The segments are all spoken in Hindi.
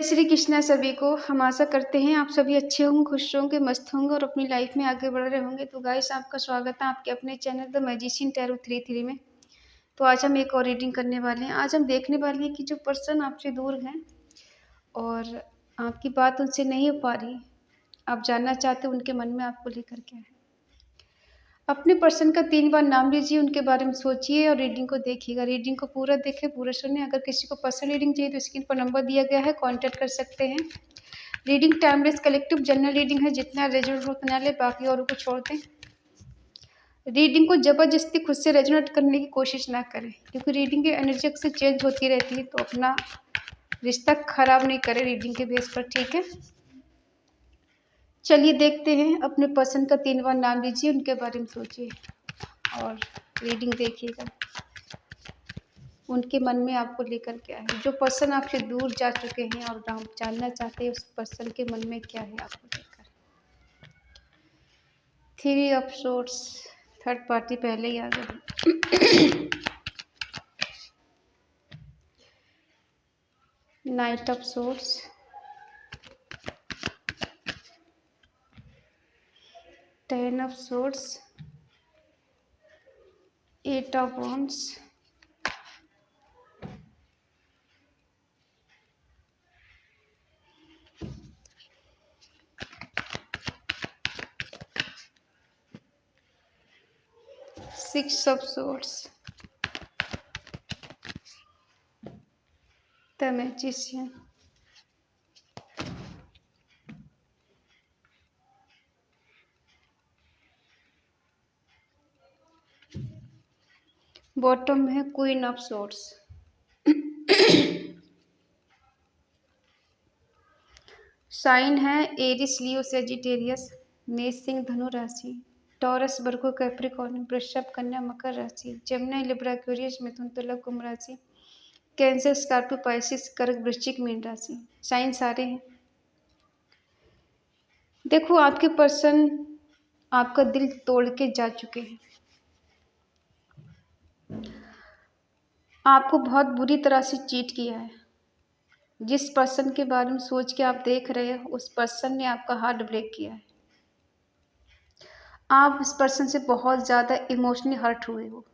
जय श्री कृष्णा सभी को। हम आशा करते हैं आप सभी अच्छे होंगे, खुश होंगे, मस्त होंगे और अपनी लाइफ में आगे बढ़ रहे होंगे। तो गाइस, आपका स्वागत है आपके अपने चैनल द मैजिशियन टैरो 33 में। तो आज हम एक और रीडिंग करने वाले हैं। आज हम देखने वाले हैं कि जो पर्सन आपसे दूर हैं और आपकी बात उनसे नहीं हो पा रही, आप जानना चाहते हो उनके मन में आपको लेकर क्या है। अपने पर्सन का 3 बार नाम लीजिए, उनके बारे में सोचिए और रीडिंग को देखिएगा। रीडिंग को पूरा देखें, पूरा सुने। अगर किसी को पर्सनल रीडिंग चाहिए तो स्क्रीन पर नंबर दिया गया है, कांटेक्ट कर सकते हैं। Reading timeless collective general reading है, जितना रेजोनेट हो उतना ले, बाकी औरों को छोड़ दें। रीडिंग को जबरदस्ती खुद से रेजोनेट करने की कोशिश ना करें, क्योंकि रीडिंग की एनर्जी अक्सर चेंज होती रहती है। तो अपना रिश्ता खराब नहीं करें रीडिंग के बेस पर, ठीक है। चलिए देखते हैं। अपने पर्सन का 3 बार नाम लीजिए, उनके बारे में सोचिए और रीडिंग देखिएगा। उनके मन में आपको लेकर क्या है। जो पर्सन आपसे दूर जा चुके हैं और आप जानना चाहते हैं उस पर्सन के मन में क्या है आपको लेकर। 3 ऑफ सोर्ड्स, थर्ड पार्टी पहले ही आ गई। Night of swords, 10 of swords, 8 of wands, six of swords, the magician, bottom में है क्वीन ऑफ सोर्ड्स। साइन है एरिस, लियो, सेजिटेरियस, मेष, सिंह, धनु राशि, टॉरस, वर्गो, कैप्रिकॉर्न, वृषभ, कन्या, मकर राशि, जमुना, लिब्रा, एक्वेरियस, मिथुन, तुला, कुंभ राशि, कैंसर, स्कॉर्पियो, पाइसिस, कर्क, वृश्चिक, मीन राशि। साइन सारे हैं। देखो, आपके पर्सन आपका दिल तोड़ के जा चुके हैं। आपको बहुत बुरी तरह से चीट किया है। जिस पर्सन के बारे में सोच के आप देख रहे हो, उस पर्सन ने आपका हार्ट ब्रेक किया है। आप इस पर्सन से बहुत ज़्यादा इमोशनली हर्ट हुए हो।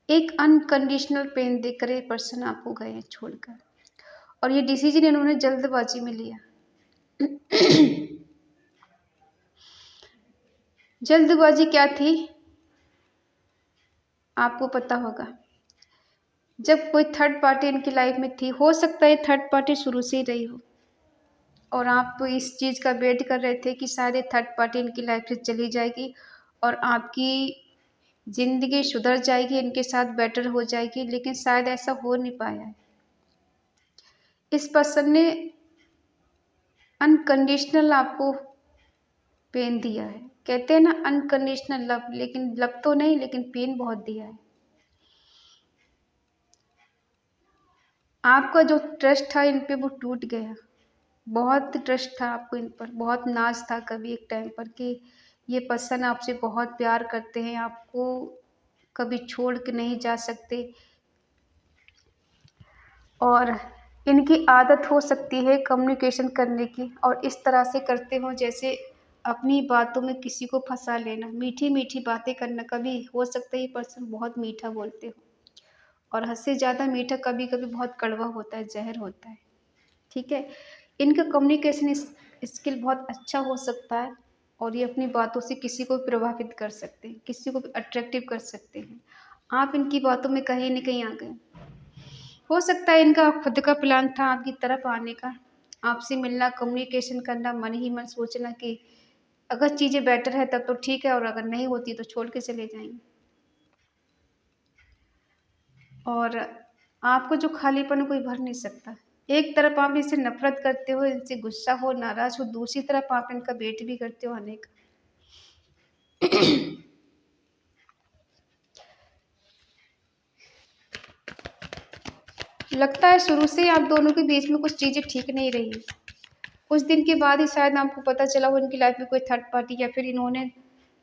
एक अनकंडीशनल पेन देकर ये पर्सन आपको गए हैं छोड़कर, और ये डिसीजन इन्होंने जल्दबाजी में लिया। जल्दबाजी क्या थी आपको पता होगा। जब कोई थर्ड पार्टी इनकी लाइफ में थी, हो सकता है थर्ड पार्टी शुरू से ही रही हो और आप इस चीज़ का वेट कर रहे थे कि शायद ये थर्ड पार्टी इनकी लाइफ से चली जाएगी और आपकी ज़िंदगी सुधर जाएगी, इनके साथ बेटर हो जाएगी, लेकिन शायद ऐसा हो नहीं पाया है। इस पर्सन ने अनकंडीशनल आपको पेन दिया है। कहते हैं ना अनकंडीशनल लव, लेकिन लव तो नहीं, लेकिन पेन बहुत दिया है। आपका जो ट्रस्ट था इन पे वो टूट गया। बहुत ट्रस्ट था आपको इन पर, बहुत नाज था कभी एक टाइम पर कि ये पर्सन आपसे बहुत प्यार करते हैं, आपको कभी छोड़ के नहीं जा सकते। और इनकी आदत हो सकती है कम्युनिकेशन करने की, और इस तरह से करते हो जैसे अपनी बातों में किसी को फंसा लेना, मीठी मीठी बातें करना। कभी हो सकता है ये पर्सन बहुत मीठा बोलते हो, और हद से ज़्यादा मीठा कभी कभी बहुत कड़वा होता है, जहर होता है, ठीक है। इनका कम्युनिकेशन स्किल बहुत अच्छा हो सकता है और ये अपनी बातों से किसी को भी प्रभावित कर सकते हैं, किसी को भी अट्रैक्टिव कर सकते हैं। आप इनकी बातों में कहीं न कहीं आ गए। हो सकता है इनका खुद का प्लान था आपकी तरफ आने का, आपसे मिलना, कम्युनिकेशन करना, मन ही मन सोचना कि अगर चीज़ें बेटर है तब तो ठीक है, और अगर नहीं होती तो छोड़ के चले जाएंगे। और आपको जो खालीपन कोई भर नहीं सकता। एक तरफ आप इनसे नफरत करते हो, इनसे गुस्सा हो, नाराज हो, दूसरी तरफ आप इनका वेट भी करते हो आने का। लगता है शुरू से आप दोनों के बीच में कुछ चीज़ें ठीक नहीं रही। कुछ दिन के बाद ही शायद आपको पता चला हो इनकी लाइफ में कोई थर्ड पार्टी, या फिर इन्होंने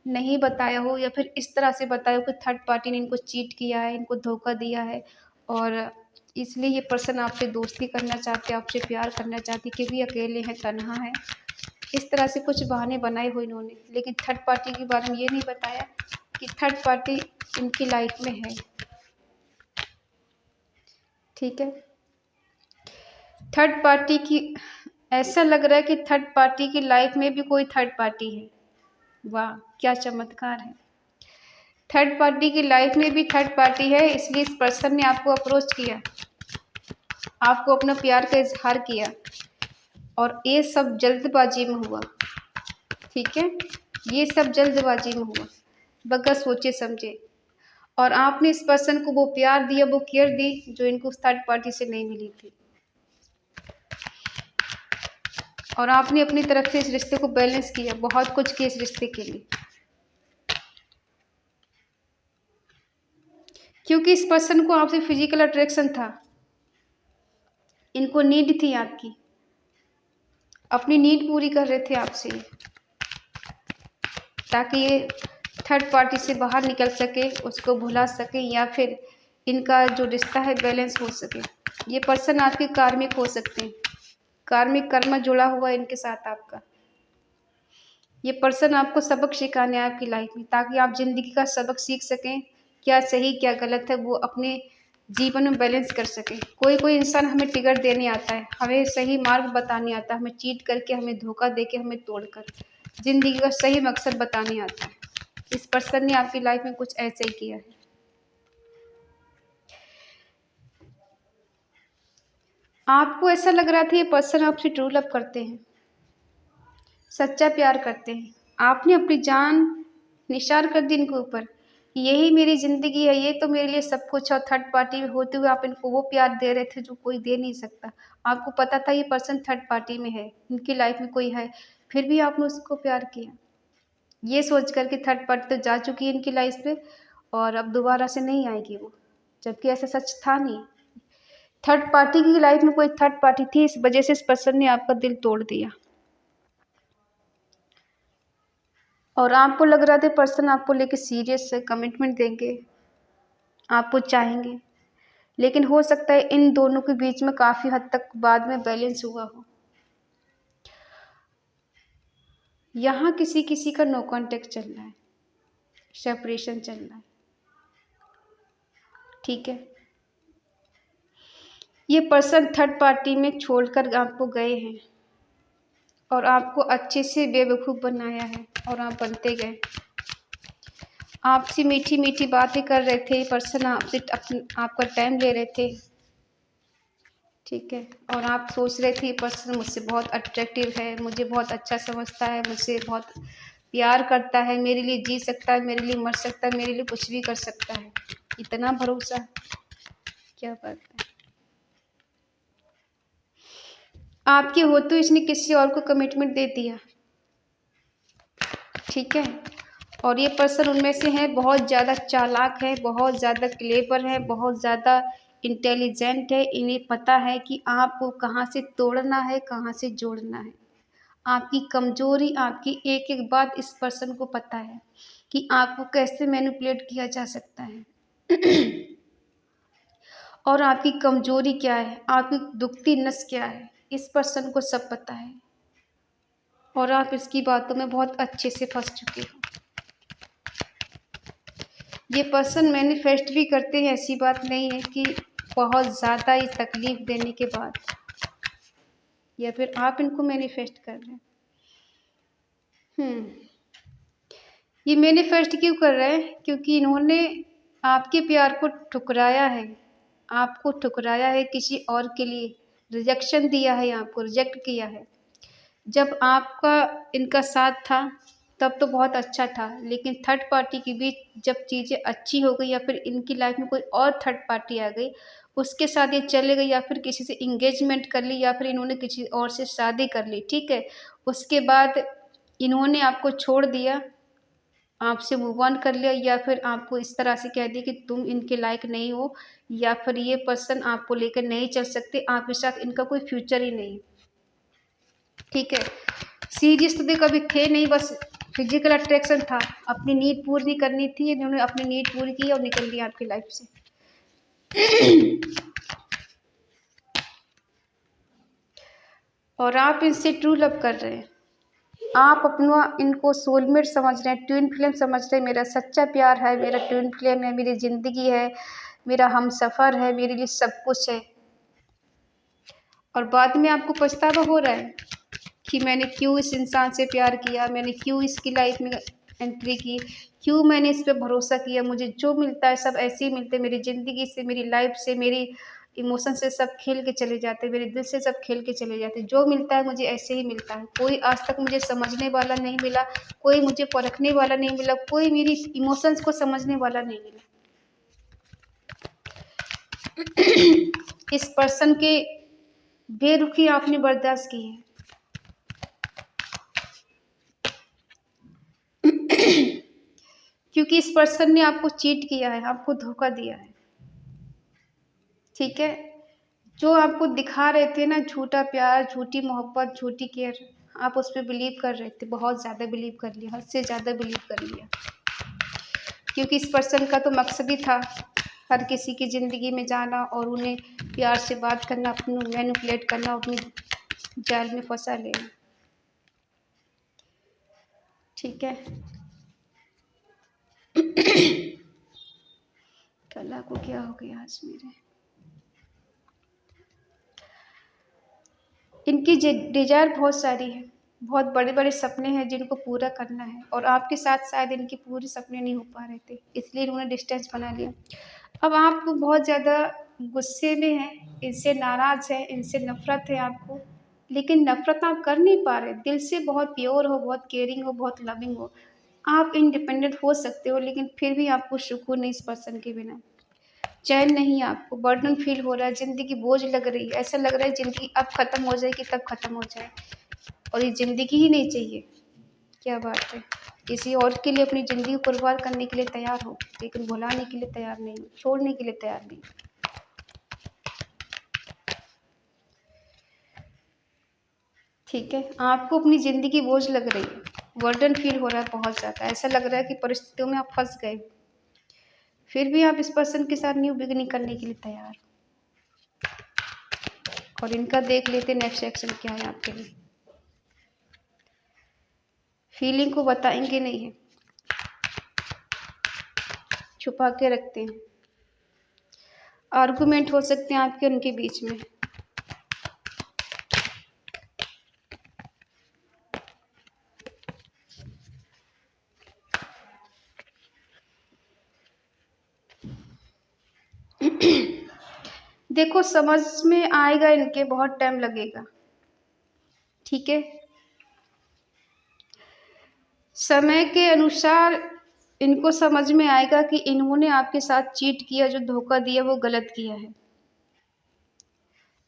नहीं बताया हो, या फिर इस तरह से बताया हो कि थर्ड पार्टी ने इनको चीट किया है, इनको धोखा दिया है। और इसलिए ये पर्सन आपसे दोस्ती करना चाहते हैं, आपसे प्यार करना चाहती, क्योंकि अकेले हैं, तन्हा है। इस तरह से कुछ बहाने बनाए हुए इन्होंने, लेकिन थर्ड पार्टी के बारे में ये नहीं बताया कि थर्ड पार्टी इनकी लाइफ में है। ठीक है, थर्ड पार्टी की ऐसा लग रहा है कि थर्ड पार्टी की लाइफ में भी कोई थर्ड पार्टी है। वाह, क्या चमत्कार है। थर्ड पार्टी की लाइफ में भी थर्ड पार्टी है, इसलिए इस पर्सन ने आपको अप्रोच किया, आपको अपना प्यार का इजहार किया, और ये सब जल्दबाजी में हुआ। ठीक है, ये सब जल्दबाजी में हुआ, बगैर सोचे समझे। और आपने इस पर्सन को वो प्यार दिया, वो केयर दी जो इनको उस थर्ड पार्टी से नहीं मिली थी। और आपने अपनी तरफ से इस रिश्ते को बैलेंस किया, बहुत कुछ किया इस रिश्ते के लिए, क्योंकि इस पर्सन को आपसे फिजिकल अट्रैक्शन था, इनको नीड थी आपकी, अपनी नीड पूरी कर रहे थे आपसे, ताकि ये थर्ड पार्टी से बाहर निकल सके, उसको भुला सके, या फिर इनका जो रिश्ता है बैलेंस हो सके। ये पर्सन आपके कार्मिक हो सकते हैं, कार्मिक कर्म जुड़ा हुआ है इनके साथ आपका। ये पर्सन आपको सबक सिखाने आए आपकी लाइफ में, ताकि आप जिंदगी का सबक सीख सकें, क्या सही क्या गलत है वो अपने जीवन में बैलेंस कर सकें। कोई इंसान हमें टिकट देने आता है, हमें सही मार्ग बताने आता है, हमें चीट करके, हमें धोखा देके, हमें तोड़कर जिंदगी का सही मकसद बताने आता है। इस पर्सन ने आपकी लाइफ में कुछ ऐसे ही किया है। आपको ऐसा लग रहा था ये पर्सन आपसे ट्रू लव करते हैं, सच्चा प्यार करते हैं। आपने अपनी जान निसार कर दी इनके ऊपर, यही मेरी ज़िंदगी है, ये तो मेरे लिए सब कुछ है। और थर्ड पार्टी में होते हुए आप इनको वो प्यार दे रहे थे जो कोई दे नहीं सकता। आपको पता था ये पर्सन थर्ड पार्टी में है, इनकी लाइफ में कोई है, फिर भी आपने उसको प्यार किया, ये सोच कर कि थर्ड पार्टी तो जा चुकी है इनकी लाइफ पे और अब दोबारा से नहीं आएगी वो, जबकि ऐसा सच था नहीं। थर्ड पार्टी की लाइफ में कोई थर्ड पार्टी थी, इस वजह से इस पर्सन ने आपका दिल तोड़ दिया। और आपको लग रहा था पर्सन आपको लेके सीरियस है, कमिटमेंट देंगे, आपको चाहेंगे, लेकिन हो सकता है इन दोनों के बीच में काफ़ी हद तक बाद में बैलेंस हुआ हो। यहाँ किसी किसी का नो कांटेक्ट चल रहा है, सेपरेशन चल रहा है। ठीक है, ये पर्सन थर्ड पार्टी में छोड़कर आपको गए हैं और आपको अच्छे से बेवकूफ़ बनाया है और आप बनते गए। आपसे मीठी मीठी बातें कर रहे थे, पर्सन आपसे आपका टाइम ले रहे थे। ठीक है, और आप सोच रहे थे पर्सन मुझसे बहुत अट्रैक्टिव है, मुझे बहुत अच्छा समझता है, मुझसे बहुत प्यार करता है, मेरे लिए जी सकता है, मेरे लिए मर सकता है, मेरे लिए कुछ भी कर सकता है। इतना भरोसा, क्या बात है। आपके होते इसने किसी और को कमिटमेंट दे दिया। ठीक है, और ये पर्सन उनमें से है, बहुत ज़्यादा चालाक है, बहुत ज़्यादा क्लेवर है, बहुत ज़्यादा इंटेलिजेंट है। इन्हें पता है कि आपको कहाँ से तोड़ना है, कहाँ से जोड़ना है। आपकी कमजोरी, आपकी एक एक बात इस पर्सन को पता है कि आपको कैसे मैनिपुलेट किया जा सकता है और आपकी कमजोरी क्या है, आपकी दुखती नस क्या है, इस पर्सन को सब पता है। और आप इसकी बातों में बहुत अच्छे से फंस चुके हो। ये पर्सन मैनिफेस्ट भी करते हैं, ऐसी बात नहीं है कि बहुत ज़्यादा ही तकलीफ देने के बाद, या फिर आप इनको मैनिफेस्ट कर रहे हैं। ये मैनिफेस्ट क्यों कर रहे हैं? क्योंकि इन्होंने आपके प्यार को ठुकराया है, आपको ठुकराया है, किसी और के लिए रिजेक्शन दिया है, आपको रिजेक्ट किया है। जब आपका इनका साथ था तब तो बहुत अच्छा था, लेकिन थर्ड पार्टी के बीच जब चीज़ें अच्छी हो गई, या फिर इनकी लाइफ में कोई और थर्ड पार्टी आ गई, उसके साथ ये चले गए, या फिर किसी से इंगेजमेंट कर ली, या फिर इन्होंने किसी और से शादी कर ली। ठीक है, उसके बाद इन्होंने आपको छोड़ दिया, आपसे मूव ऑन कर लिया, या फिर आपको इस तरह से कह दिया कि तुम इनके लायक नहीं हो, या फिर ये पर्सन आपको लेकर नहीं चल सकते, आपके साथ इनका कोई फ्यूचर ही नहीं। ठीक है, सीरियस तो देख कभी थे नहीं, बस फिजिकल अट्रैक्शन था, अपनी नीड पूरी करनी थी, इन्होंने अपनी नीड पूरी की और निकल गई आपकी लाइफ से। और आप इनसे ट्रू लव कर रहे हैं। आप अपना इनको सोलमेट समझ रहे हैं, ट्विन फ्लेम समझ रहे हैं। मेरा सच्चा प्यार है, मेरा ट्विन फ्लेम है, मेरी ज़िंदगी है, मेरा हमसफ़र है, मेरे लिए सब कुछ है। और बाद में आपको पछतावा हो रहा है कि मैंने क्यों इस इंसान से प्यार किया, मैंने क्यों इसकी लाइफ में एंट्री की, क्यों मैंने इस पे भरोसा किया। मुझे जो मिलता है सब ऐसे ही मिलते हैं, मेरी ज़िंदगी से, मेरी लाइफ से, मेरी इमोशन से सब खेल के चले जाते हैं, मेरे दिल से सब खेल के चले जाते हैं। जो मिलता है मुझे ऐसे ही मिलता है। कोई आज तक मुझे समझने वाला नहीं मिला, कोई मुझे परखने वाला नहीं मिला, कोई मेरी इमोशंस को समझने वाला नहीं मिला। इस पर्सन के बेरुखी आपने बर्दाश्त की है। क्योंकि इस पर्सन ने आपको चीट किया है, आपको धोखा दिया है। ठीक है, जो आपको दिखा रहे थे ना झूठा प्यार, झूठी मोहब्बत, झूठी केयर, आप उस पर बिलीव कर रहे थे, बहुत ज़्यादा बिलीव कर लिया, हद से ज़्यादा बिलीव कर लिया। क्योंकि इस पर्सन का तो मकसद ही था हर किसी की ज़िंदगी में जाना और उन्हें प्यार से बात करना, अपनी मैनिपुलेट करना, अपनी जाल में फंसा लेना। ठीक है, कला को क्या हो गया आज मेरे। इनकी डिजायर बहुत सारी है, बहुत बड़े बड़े सपने हैं जिनको पूरा करना है, और आपके साथ शायद इनके पूरे सपने नहीं हो पा रहे थे, इसलिए इन्होंने डिस्टेंस बना लिया। अब आप बहुत ज़्यादा गुस्से में हैं, इनसे नाराज़ हैं, इनसे नफ़रत है आपको, लेकिन नफ़रत आप कर नहीं पा रहे। दिल से बहुत प्योर हो, बहुत केयरिंग हो, बहुत लविंग हो, आप इंडिपेंडेंट हो सकते हो, लेकिन फिर भी आपको सुकून नहीं इस पर्सन के बिना। चैन नहीं है आपको, बर्डन फील हो रहा है, ज़िंदगी बोझ लग रही है, ऐसा लग रहा है ज़िंदगी अब ख़त्म हो जाएगी तब ख़त्म हो जाए, और ये ज़िंदगी ही नहीं चाहिए। क्या बात है, किसी और के लिए अपनी ज़िंदगी कुर्बान करने के लिए तैयार हो, लेकिन भुलाने के लिए तैयार नहीं, छोड़ने के लिए तैयार नहीं। ठीक है, आपको अपनी ज़िंदगी बोझ लग रही है, बर्डन फील हो रहा है बहुत ज़्यादा, ऐसा लग रहा है कि परिस्थितियों में आप फंस गए, फिर भी आप इस पर्सन के साथ न्यू बिगिनिंग करने के लिए तैयार। और इनका देख लेते नेक्स्ट एक्शन क्या है आपके लिए। फीलिंग को बताएंगे नहीं है, छुपा के रखते हैं। आर्गुमेंट हो सकते हैं आपके उनके बीच में। देखो समझ में आएगा, इनके बहुत टाइम लगेगा। ठीक है, समय के अनुसार इनको समझ में आएगा कि इन्होंने आपके साथ चीट किया, जो धोखा दिया वो गलत किया है।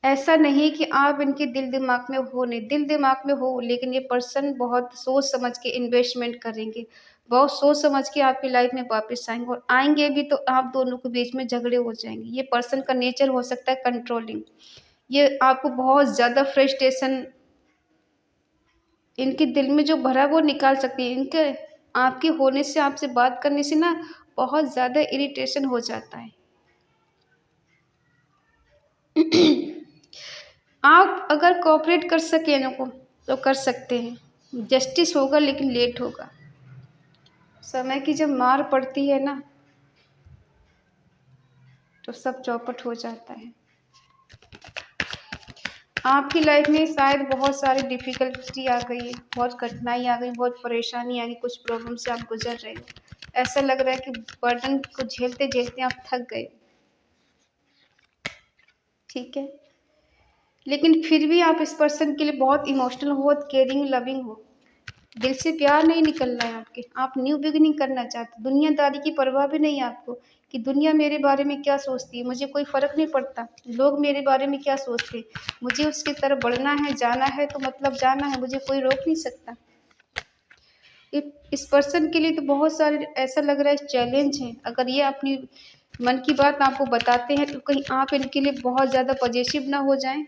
ऐसा नहीं कि आप इनके दिल दिमाग में हो, नहीं, दिल दिमाग में हो, लेकिन ये पर्सन बहुत सोच समझ के इन्वेस्टमेंट करेंगे, बहुत सोच समझ के आपकी लाइफ में वापस आएंगे, और आएंगे भी तो आप दोनों के बीच में झगड़े हो जाएंगे। ये पर्सन का नेचर हो सकता है कंट्रोलिंग, ये आपको बहुत ज़्यादा फ्रस्ट्रेशन इनके दिल में जो भरा है वो निकाल सकती है। इनके आपके होने से, आपसे बात करने से ना बहुत ज़्यादा इरिटेशन हो जाता है। आप अगर कोऑपरेट कर सके इनको तो कर सकते हैं, जस्टिस होगा लेकिन लेट होगा। समय की जब मार पड़ती है ना तो सब चौपट हो जाता है। आपकी लाइफ में शायद बहुत सारी डिफ़िकल्टी आ गई, बहुत कठिनाई आ गई, बहुत परेशानी आ गई, कुछ प्रॉब्लम से आप गुजर रहे हो। ऐसा लग रहा है कि बर्डन को झेलते-झेलते आप थक गए। ठीक है? लेकिन फिर भी आप इस पर्सन के लिए बहुत इमोशनल हो, बहुत केयरिंग, लविंग हो। दिल से प्यार नहीं निकलना है आपके, आप न्यू बिगिनिंग करना चाहते, दुनियादारी की परवाह भी नहीं है आपको कि दुनिया मेरे बारे में क्या सोचती है, मुझे कोई फ़र्क नहीं पड़ता, लोग मेरे बारे में क्या सोचते हैं, मुझे उसकी तरफ बढ़ना है, जाना है तो मतलब जाना है, मुझे कोई रोक नहीं सकता। इस पर्सन के लिए तो बहुत सारे ऐसा लग रहा है चैलेंज हैं, अगर ये अपनी मन की बात आपको बताते हैं तो कहीं आप इनके लिए बहुत ज़्यादा पॉजिटिव ना हो जाएं।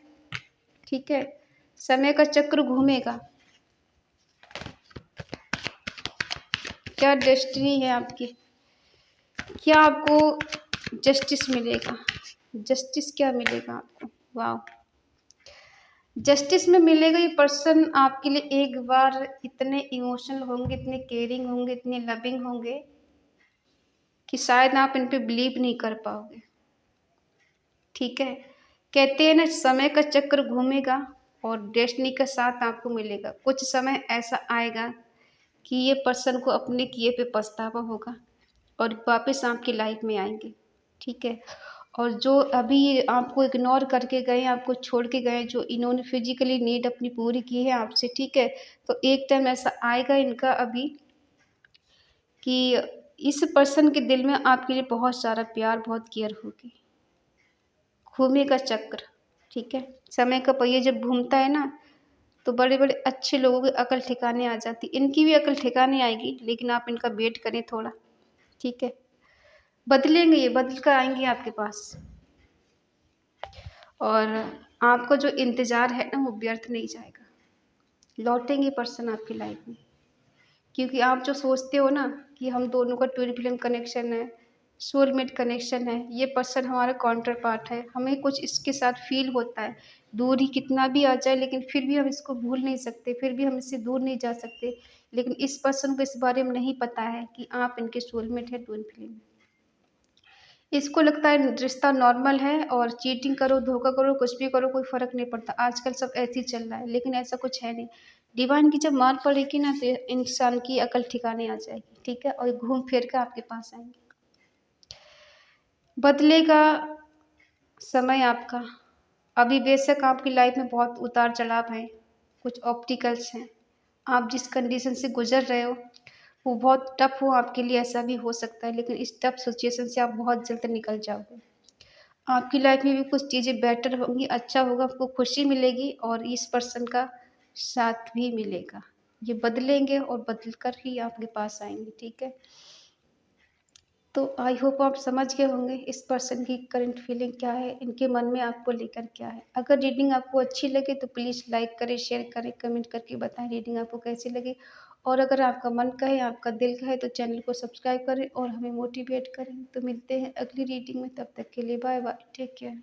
ठीक है, समय का चक्र घूमेगा, क्या डेस्टिनी है आपकी, क्या आपको जस्टिस मिलेगा, जस्टिस क्या मिलेगा आपको। वाह, जस्टिस में मिलेगा। ये पर्सन आपके लिए एक बार इतने इमोशनल होंगे, इतने केयरिंग होंगे, इतने लविंग होंगे कि शायद आप इन पे बिलीव नहीं कर पाओगे। ठीक है, कहते हैं ना, समय का चक्र घूमेगा और डेस्टिनी का साथ आपको मिलेगा। कुछ समय ऐसा आएगा कि ये पर्सन को अपने किए पे पछतावा होगा और वापस आपकी लाइफ में आएंगे। ठीक है, और जो अभी आपको इग्नोर करके गए, आपको छोड़ के गए, जो इन्होंने फिजिकली नीड अपनी पूरी की है आपसे, ठीक है, तो एक टाइम ऐसा आएगा इनका अभी कि इस पर्सन के दिल में आपके लिए बहुत सारा प्यार, बहुत केयर होगी। घूमेगा चक्र। ठीक है, समय का पहिया जब घूमता है ना, तो बड़े बड़े अच्छे लोगों की अकल ठिकाने आ जाती। इनकी भी अकल ठिकाने आएगी, लेकिन आप इनका वेट करें थोड़ा। ठीक है, बदलेंगे, ये बदल कर आएंगे आपके पास। और आपका जो इंतज़ार है ना, वो व्यर्थ नहीं जाएगा। लौटेंगे पर्सन आपकी लाइफ में, क्योंकि आप जो सोचते हो ना कि हम दोनों का ट्विन फ्लेम कनेक्शन है, सोलमेट कनेक्शन है, ये पर्सन हमारा काउंटर पार्ट है, हमें कुछ इसके साथ फील होता है। दूर ही कितना भी आ जाए, लेकिन फिर भी हम इसको भूल नहीं सकते, फिर भी हम इससे दूर नहीं जा सकते। लेकिन इस पर्सन को इस बारे में नहीं पता है कि आप इनके सोलमेट है, ट्विन फ्लेम। इसको लगता है रिश्ता नॉर्मल है और चीटिंग करो, धोखा करो, कुछ भी करो, कोई फ़र्क नहीं पड़ता। आजकल सब ऐसे ही चल रहा है, लेकिन ऐसा कुछ है नहीं। डिवाइन की जब मार पड़ेगी ना, तो इंसान की अकल ठिकाने आ जाएगी। ठीक है, और घूम फिर के आपके पास आएंगे। बदलेगा समय आपका। अभी बेशक आपकी लाइफ में बहुत उतार चढ़ाव हैं, कुछ ऑब्स्टिकल्स हैं। आप जिस कंडीशन से गुजर रहे हो वो बहुत टफ हो आपके लिए, ऐसा भी हो सकता है, लेकिन इस टफ सिचुएशन से आप बहुत जल्द निकल जाओगे। आपकी लाइफ में भी कुछ चीज़ें बेटर होंगी, अच्छा होगा, आपको खुशी मिलेगी और इस पर्सन का साथ भी मिलेगा। ये बदलेंगे और बदल कर ही आपके पास आएंगे। ठीक है, तो आई होप आप समझ गए होंगे इस पर्सन की करंट फीलिंग क्या है, इनके मन में आपको लेकर क्या है। अगर रीडिंग आपको अच्छी लगे तो प्लीज़ लाइक करें, शेयर करें, कमेंट करके बताएं रीडिंग आपको कैसी लगी। और अगर आपका मन कहे, आपका दिल कहे, तो चैनल को सब्सक्राइब करें और हमें मोटिवेट करें। तो मिलते हैं अगली रीडिंग में, तब तक के लिए बाय बाय, टेक केयर।